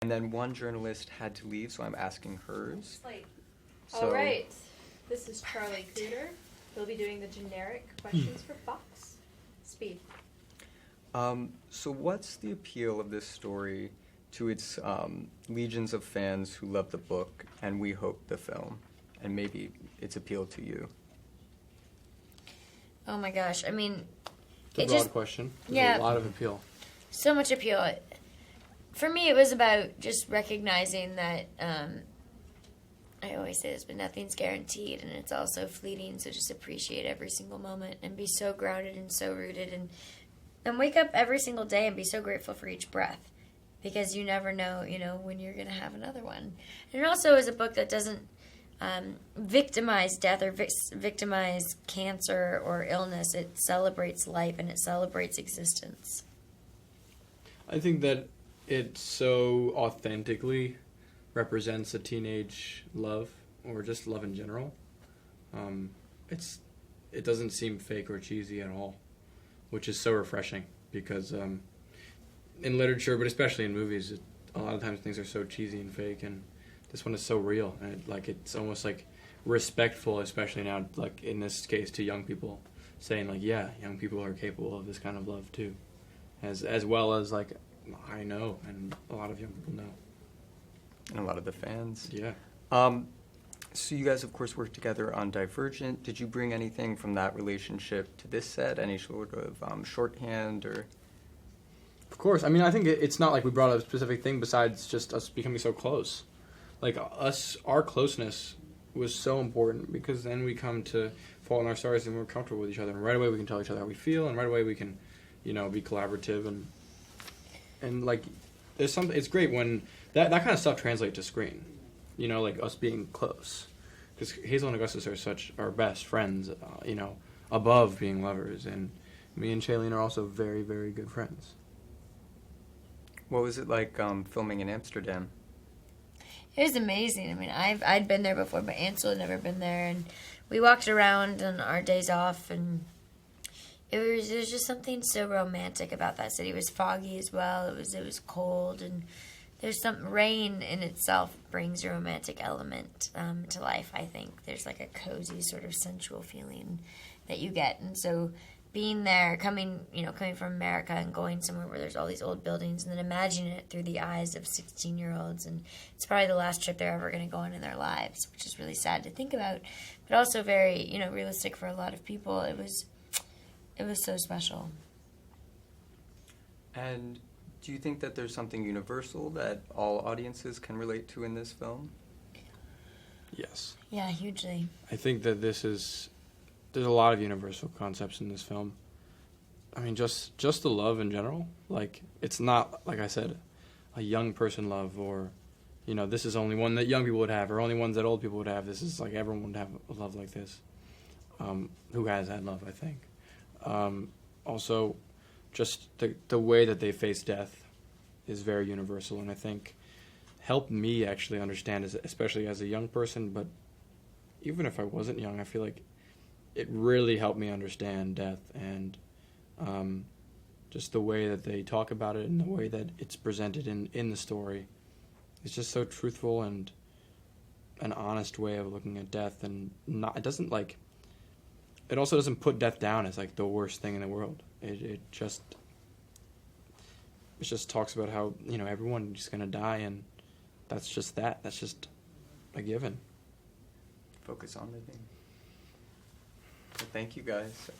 And then one journalist had to leave, so I'm asking hers. So, all right. This is Charlie Cooter. He'll be doing the generic questions for Fox. Speed. So what's the appeal of this story to its legions of fans who love the book and we hope the film, and maybe its appeal to you? Oh my gosh, I mean... It's a broad question. There's a lot of appeal. So much appeal. For me, it was about just recognizing that... I always say this, but nothing's guaranteed, and it's also fleeting, so just appreciate every single moment and be so grounded and so rooted, and wake up every single day and be so grateful for each breath, because you never know, when you're going to have another one. And it also is a book that doesn't victimize death or victimize cancer or illness. It celebrates life and it celebrates existence. I think that it so authentically represents a teenage love, or just love in general. It doesn't seem fake or cheesy at all, which is so refreshing, because in literature, but especially in movies, a lot of times things are so cheesy and fake, and this one is so real, and it's almost like respectful, especially now, like in this case, to young people, saying like, yeah, young people are capable of this kind of love too, as well as like I know, and a lot of young people know. And a lot of the fans. Yeah. So you guys, of course, worked together on Divergent. Did you bring anything from that relationship to this set? Any sort of shorthand or... Of course. I mean, I think it's not like we brought up a specific thing besides just us becoming so close. Like, our closeness was so important, because then we come to fall in our stars and we're comfortable with each other. And right away we can tell each other how we feel, and right away we can, be collaborative. And like, there's something... It's great when... That kind of stuff translates to screen, like us being close. Because Hazel and Augustus are our best friends, above being lovers. And me and Shailene are also very, very good friends. What was it like filming in Amsterdam? It was amazing. I mean, I'd been there before, but Ansel had never been there. And we walked around on our days off, and it was just something so romantic about that city. It was foggy as well. It was cold, and... There's some rain in itself brings a romantic element to life, I think. There's like a cozy sort of sensual feeling that you get. And so being there, coming from America and going somewhere where there's all these old buildings, and then imagining it through the eyes of 16-year-olds. And it's probably the last trip they're ever going to go on in their lives, which is really sad to think about, but also very, realistic for a lot of people. It was so special. And... do you think that there's something universal that all audiences can relate to in this film? Yes. Yeah, hugely. I think that there's a lot of universal concepts in this film. I mean, just the love in general. Like, it's not, like I said, a young person love, or, this is only one that young people would have, or only ones that old people would have. This is like everyone would have a love like this. Who has that love, I think. Also... just the way that they face death is very universal, and I think helped me actually understand, especially as a young person, but even if I wasn't young, I feel like it really helped me understand death, and just the way that they talk about it and the way that it's presented in the story. It's just so truthful and an honest way of looking at death, and it also doesn't put death down as like the worst thing in the world. It just talks about how, everyone's just going to die, and that's just a given. Focus on living. Well, thank you guys.